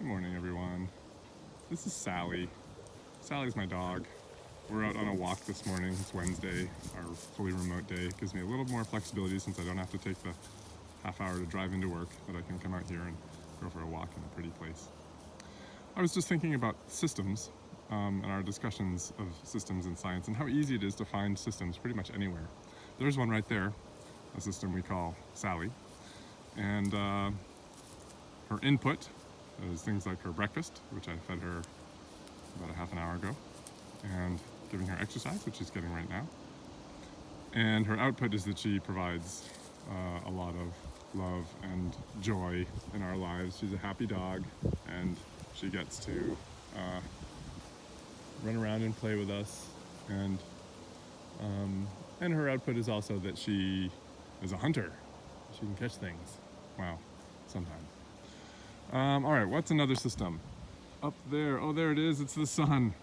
morning, everyone. This is Sally. Sally's my dog. We're out on a walk this morning. It's Wednesday, our fully remote day. It gives me a little more flexibility since I don't have to take the half hour to drive into work, but I can come out here and go for a walk in a pretty place. I was just thinking about systems and our discussions of systems in science and how easy it is to find systems pretty much anywhere. There's one right there, a system we call Sally. And her input is things like her breakfast, which I fed her about a half an hour ago, and giving her exercise, which she's getting right now. And her output is that she provides a lot of love and joy in our lives. She's a happy dog, and she gets to run around and play with us. And her output is also that she is a hunter. She can catch things. Wow, sometimes. All right, what's another system? Up there, oh, there it is, it's the sun.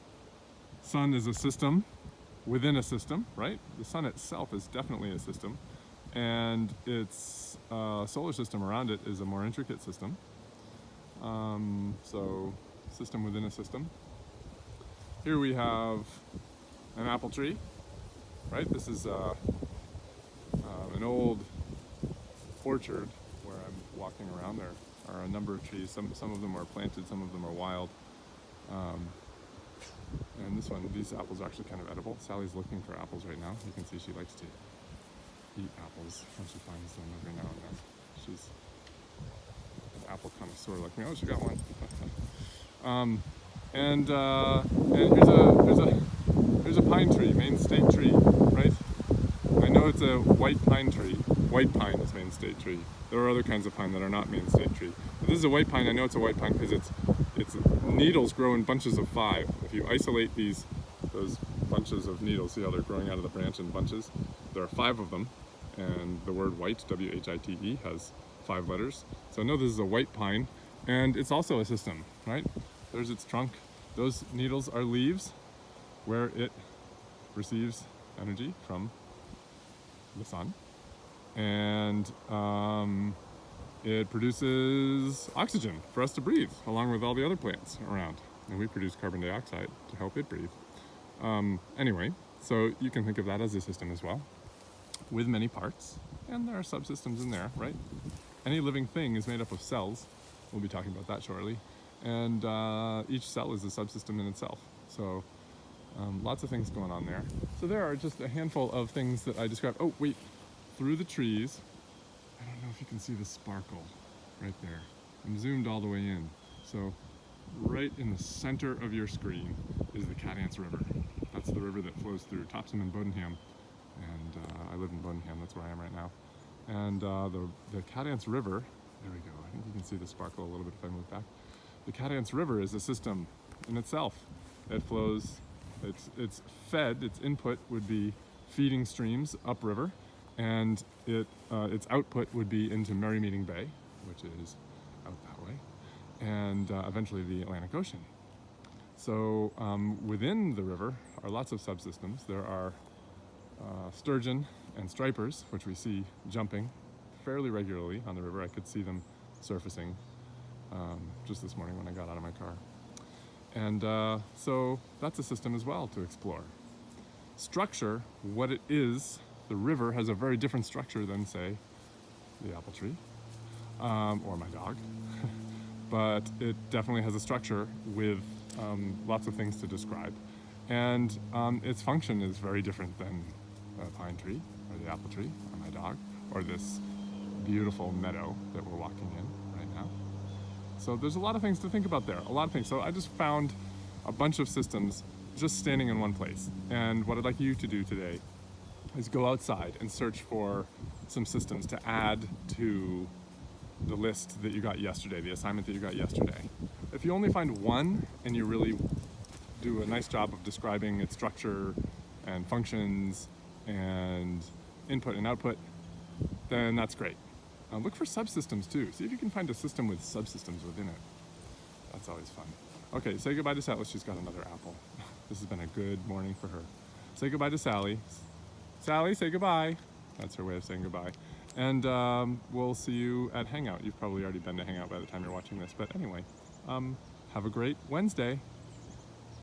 Sun is a system within a system, right? The sun itself is definitely a system, and its solar system around it is a more intricate system. So, system within a system. Here we have an apple tree, right? This is an old orchard where I'm walking around. There are a number of trees. Some of them are planted, some of them are wild. And this one, these apples are actually kind of edible. Sally's looking for apples right now. You can see she likes to eat apples when she finds them every now and then. She's an apple connoisseur like me. Oh, she got one. And here's a pine tree, Maine State tree, right? I know it's a white pine tree. White pine is Maine State tree. There are other kinds of pine that are not Maine State tree. But this is a white pine. I know it's a white pine because its needles grow in bunches of 5. If you isolate those bunches of needles, see how they're growing out of the branch in bunches? There are 5 of them, and the word white, W-H-I-T-E, has 5 letters. So I know this is a white pine, and it's also a system, right? There's its trunk. Those needles are leaves where it receives energy from the sun, and it produces oxygen for us to breathe, along with all the other plants around, and we produce carbon dioxide to help it breathe. Anyway, so you can think of that as a system as well, with many parts, and there are subsystems in there, right? Any living thing is made up of cells. We'll be talking about that shortly, and each cell is a subsystem in itself. So lots of things going on there. So there are just a handful of things that I described. Oh, wait, through the trees, I don't know if you can see the sparkle right there. I'm zoomed all the way in. So right in the center of your screen is the Cadance River. That's the river that flows through Topsham and Bodenham. And I live in Bodenham, that's where I am right now. And the Cadance River, there we go. I think you can see the sparkle a little bit if I move back. The Cadance River is a system in itself. It flows, it's fed, its input would be feeding streams upriver, and its output would be into Merrymeeting Bay, which is out that way, and eventually the Atlantic Ocean. So within the river are lots of subsystems. There are sturgeon and stripers, which we see jumping fairly regularly on the river. I could see them surfacing just this morning when I got out of my car. And so that's a system as well to explore. Structure, what it is, the river has a very different structure than, say, the apple tree or my dog. But it definitely has a structure with lots of things to describe. And its function is very different than the pine tree or the apple tree or my dog or this beautiful meadow that we're walking in right now. So there's a lot of things to think about there, a lot of things. So I just found a bunch of systems just standing in one place. And what I'd like you to do today is go outside and search for some systems to add to the list that you got yesterday, the assignment that you got yesterday. If you only find one and you really do a nice job of describing its structure and functions and input and output, then that's great. Look for subsystems too. See if you can find a system with subsystems within it. That's always fun. Okay, say goodbye to Sally. She's got another apple. This has been a good morning for her. Say goodbye to Sally. Sally, say goodbye. That's her way of saying goodbye. And we'll see you at Hangout. You've probably already been to Hangout by the time you're watching this. But anyway, have a great Wednesday.